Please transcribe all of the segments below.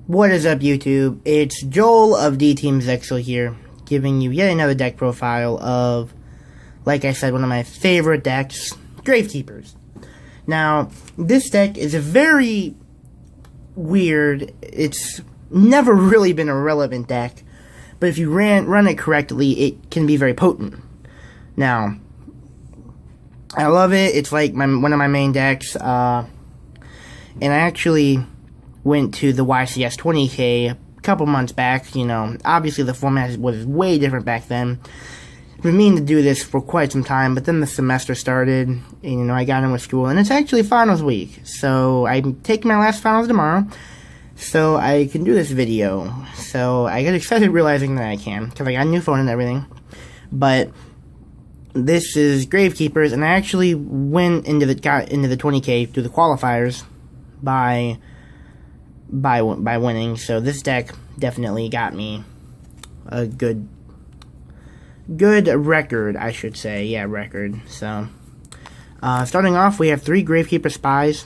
What is up, YouTube? It's Joel of D-Team Zexel here, giving you yet another deck profile of, like I said, one of my favorite decks, Gravekeepers. Now, this deck is a very weird, it's never really been a relevant deck, but if you run it correctly, it can be very potent. Now, I love it. It's like one of my main decks, and I actually went to the YCS 20K a couple months back. You know, obviously the format was way different back then. I've been meaning to do this for quite some time, but then the semester started, and, you know, I got in with school, and it's actually finals week, so I'm taking my last finals tomorrow, so I can do this video. So I get excited realizing that I can, because I got a new phone and everything, but this is Gravekeepers, and I actually got into the 20K through the qualifiers by winning, so this deck definitely got me a good record, I should say. Yeah, record. So, starting off, we have 3 Gravekeeper Spies.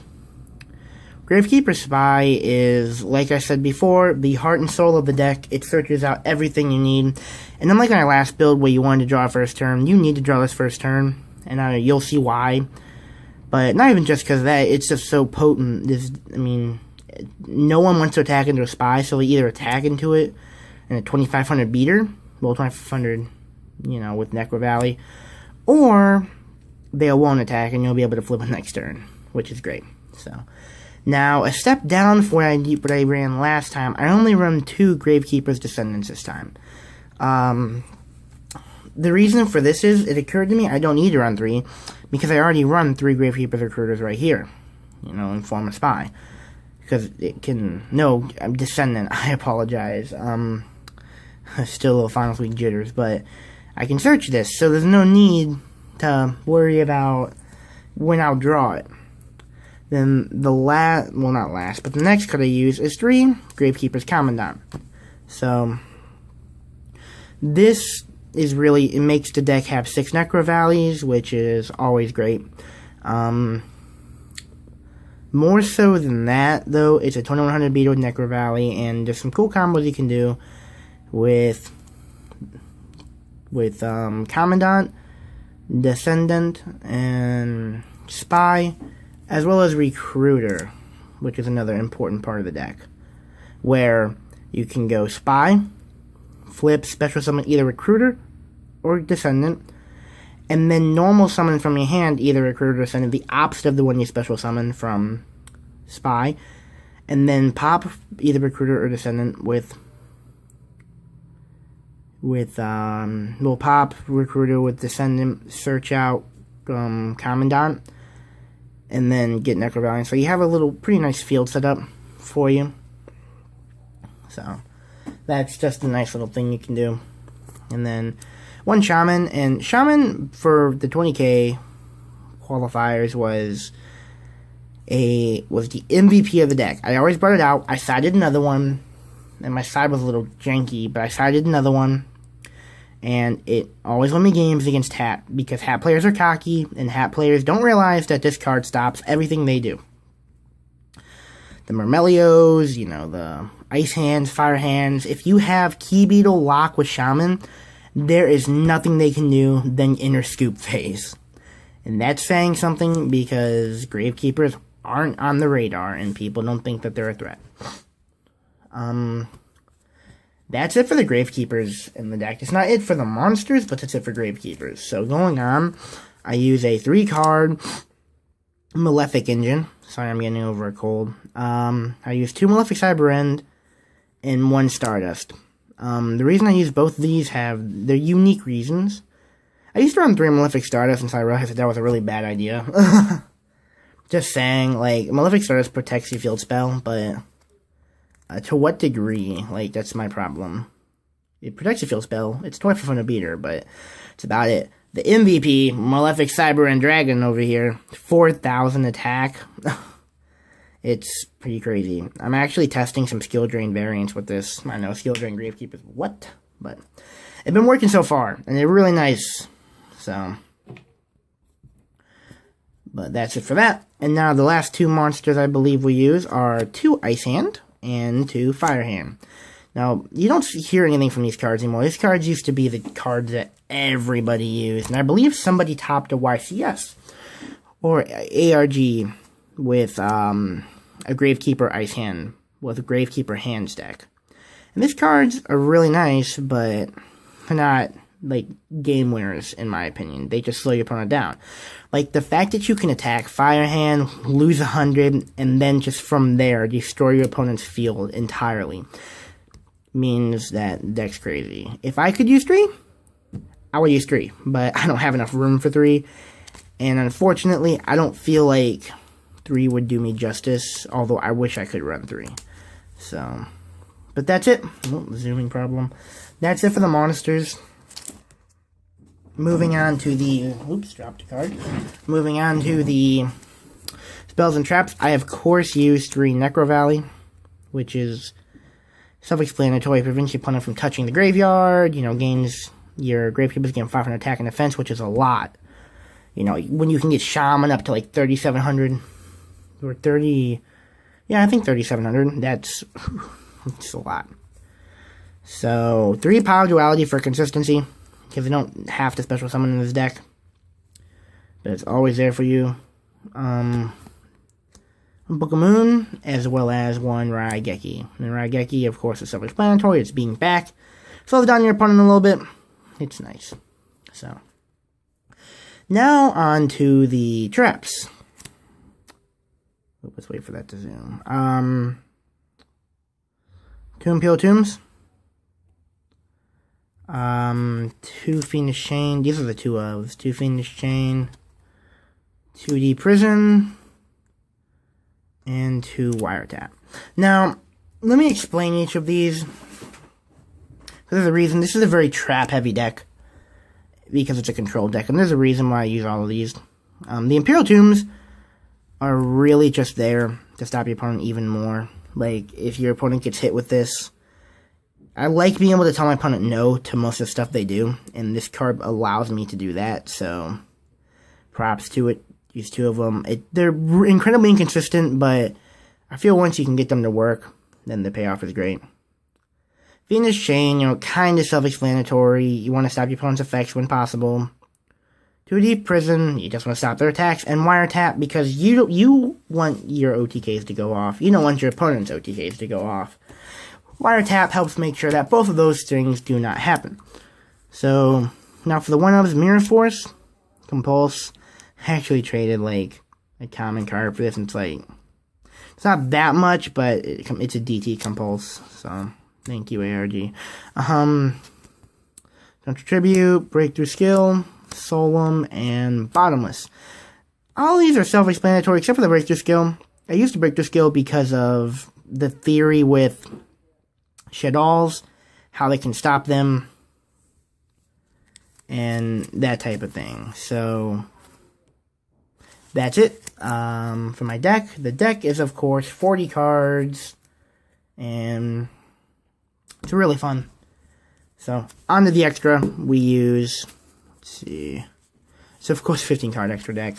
Gravekeeper Spy is, like I said before, the heart and soul of the deck. It searches out everything you need, and unlike my last build where you wanted to draw first turn, you need to draw this first turn, and you'll see why. But not even just because of that, it's just so potent. No one wants to attack into a spy, so they either attack into it in a 2500 beater, well, 2500, you know, with Necro Valley, or they won't attack and you'll be able to flip it next turn, which is great. So, now, a step down for what I ran last time, I only run 2 Gravekeepers Descendants this time. The reason for this is, it occurred to me I don't need to run 3, because I already run 3 Gravekeepers Recruiters right here, you know, in form of spy. Because it can, no, I'm Descendant, I apologize, still a little finals week jitters, but I can search this, so there's no need to worry about when I'll draw it. Then the not last, but the next card I use is 3 Gravekeepers Commandant. So, this is really, it makes the deck have 6 Necro Valleys, which is always great. More so than that, though, it's a 2100 beater with Necro Valley, and there's some cool combos you can do with Commandant, Descendant, and Spy, as well as Recruiter, which is another important part of the deck, where you can go Spy, flip, special summon either Recruiter or Descendant, and then normal summon from your hand either Recruiter or Descendant, the opposite of the one you special summon from Spy, and then pop either Recruiter or Descendant we'll pop Recruiter with Descendant, search out Commandant, and then get Necro Valley. So you have a little pretty nice field set up for you. So that's just a nice little thing you can do. And then 1 Shaman, and Shaman for the 20K qualifiers was the MVP of the deck. I always brought it out. I sided another one, and my side was a little janky, but I sided another one, and it always won me games against Hat, because Hat players are cocky, and Hat players don't realize that this card stops everything they do. The Murmelios, you know, the Ice Hands, Fire Hands. If you have Key Beetle lock with Shaman, there is nothing they can do than Inner Scoop phase. And that's saying something, because Gravekeepers aren't on the radar, and people don't think that they're a threat. That's it for the Gravekeepers in the deck. It's not it for the monsters, but it's it for Gravekeepers. So going on, I use a 3-card Malefic Engine. Sorry, I'm getting over a cold. I use 2 Malefic Cyber End and 1 Stardust. The reason I use both of these have their unique reasons. I used to run 3 Malefic Stardust until I realized that was a really bad idea. Just saying, like, Malefic Stardust protects your field spell, but to what degree? Like, that's my problem. It protects your field spell. It's 2500 beater, but it's about it. The MVP, Malefic Cyber and Dragon over here, 4000 attack. It's pretty crazy. I'm actually testing some skill drain variants with this. I know, skill drain Gravekeepers, what? But it's been working so far, and they're really nice. So, but that's it for that. And now the last 2 monsters I believe we use are 2 Ice Hand and 2 Fire Hand. Now, you don't hear anything from these cards anymore. These cards used to be the cards that everybody used, and I believe somebody topped a YCS or ARG with a Gravekeeper Ice Hand, with a Gravekeeper Hands deck. And these cards are really nice, but they're not, like, game winners, in my opinion. They just slow your opponent down. Like, the fact that you can attack Fire Hand, lose 100, and then just from there, destroy your opponent's field entirely, means that deck's crazy. If I could use 3, I would use 3, but I don't have enough room for 3, and unfortunately, I don't feel like 3 would do me justice, although I wish I could run 3. So, but that's it. Oh, zooming problem. That's it for the monsters. Moving on to the... Oops, dropped a card. Moving on to the spells and traps. I, of course, used 3 Necro Valley, which is self-explanatory. Prevents your opponent from touching the graveyard. You know, gains... Your Gravekeepers gain 500 attack and defense, which is a lot. You know, when you can get Shaman up to, like, 3,700... Or 30... Yeah, I think 3,700. That's a lot. So, 3 Power Duality for consistency, because you don't have to special summon in this deck. But it's always there for you. Book of Moon, as well as 1 Raigeki. And Raigeki, of course, is self-explanatory. It's being back. Slows down your opponent a little bit. It's nice. So, now on to the traps. Let's wait for that to zoom. Tomb Peel Tombs. 2 Fiendish Chain. These are the 2 ofs. 2 Fiendish Chain. 2D Prison. And 2 Wiretap. Now, let me explain each of these. There's a reason. This is a very trap-heavy deck. Because it's a control deck. And there's a reason why I use all of these. The Imperial Tombs are really just there to stop your opponent even more. Like, if your opponent gets hit with this, I like being able to tell my opponent no to most of the stuff they do, and this card allows me to do that, so props to it. Use 2 of them. They're incredibly inconsistent, but I feel once you can get them to work, then the payoff is great. Fiendish Chain, you know, kind of self-explanatory. You want to stop your opponent's effects when possible. 2D Prison, you just want to stop their attacks, and Wiretap, because you want your OTKs to go off. You don't want your opponent's OTKs to go off. Wiretap helps make sure that both of those things do not happen. So, now for the 1-ofs, Mirror Force, Compulse. I actually traded, like, a common card for this, and it's like, it's not that much, but it's a DT Compulse, so, thank you, ARG. Don't Tribute, Breakthrough Skill, Solemn, and Bottomless. All these are self-explanatory except for the Breakthrough Skill. I used the Breakthrough Skill because of the theory with Shaddolls, how they can stop them, and that type of thing. So, that's it for my deck. The deck is, of course, 40 cards, and it's really fun. So, on to the extra, we use... Let's see. So, of course, 15 card extra deck.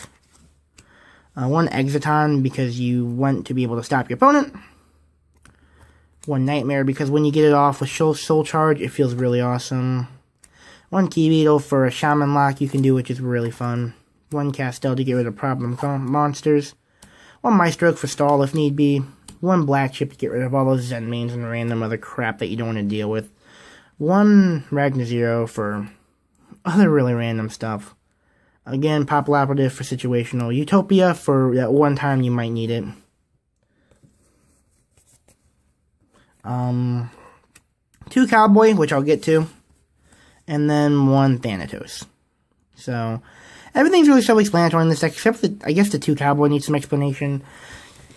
1 Exiton, because you want to be able to stop your opponent. 1 Nightmare, because when you get it off with Soul Charge, it feels really awesome. 1 Key Beetle for a Shaman lock you can do, which is really fun. 1 Castel to get rid of problem monsters. 1 Maestroke for stall if need be. 1 Black Chip to get rid of all those Zen mains and random other crap that you don't want to deal with. 1 Ragnar Zero for other really random stuff. Again, Popple Operative for situational. Utopia for that one time you might need it. 2 Cowboy, which I'll get to. And then 1 Thanatos. So, everything's really self-explanatory in this deck, except for, I guess, the 2 Cowboy needs some explanation.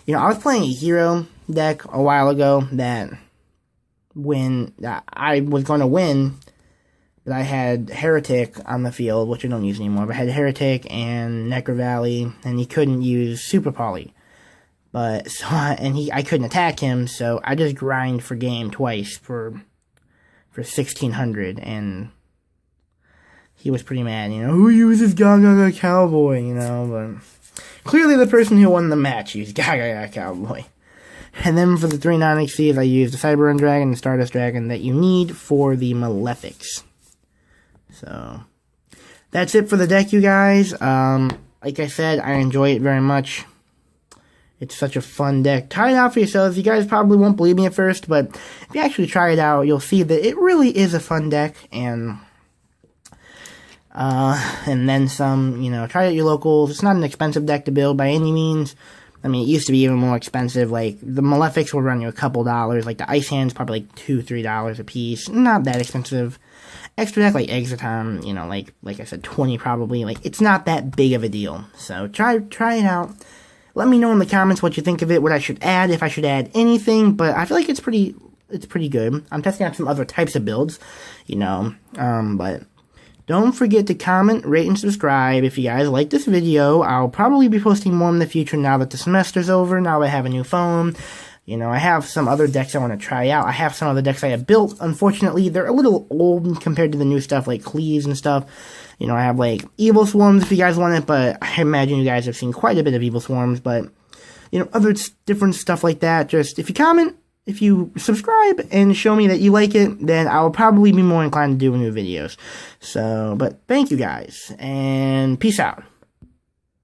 You know, I was playing a hero deck a while ago that when I was going to win, but I had Heretic on the field, which I don't use anymore, but I had Heretic and Necro Valley, and he couldn't use Super Poly. But, so, I couldn't attack him, so I just grind for game twice for 1,600, and he was pretty mad, you know, who uses Gaga Cowboy, you know, but clearly the person who won the match used Gaga Cowboy. And then for the 3 non-XCs, I use the Cyber Dragon and the Stardust Dragon that you need for the Malefics. So, that's it for the deck, you guys. Like I said, I enjoy it very much. It's such a fun deck. Try it out for yourselves. You guys probably won't believe me at first, but if you actually try it out, you'll see that it really is a fun deck. And then some, you know, try it at your locals. It's not an expensive deck to build by any means. I mean, it used to be even more expensive. Like, the Malefics will run you a couple dollars. Like, the Ice Hand's probably like $2, $3 a piece. Not that expensive. Extra deck like Exoton, you know, like I said, 20 probably. Like, it's not that big of a deal. So, try it out. Let me know in the comments what you think of it, what I should add, if I should add anything. But I feel like it's pretty good. I'm testing out some other types of builds, you know. But don't forget to comment, rate, and subscribe if you guys like this video. I'll probably be posting more in the future now that the semester's over, now I have a new phone. You know, I have some other decks I want to try out. I have some other decks I have built. Unfortunately, they're a little old compared to the new stuff like Cleaves and stuff. You know, I have like Evil Swarms if you guys want it, but I imagine you guys have seen quite a bit of Evil Swarms. But, you know, other different stuff like that. Just, if you comment, if you subscribe and show me that you like it, then I'll probably be more inclined to do new videos. So, but thank you guys, and peace out.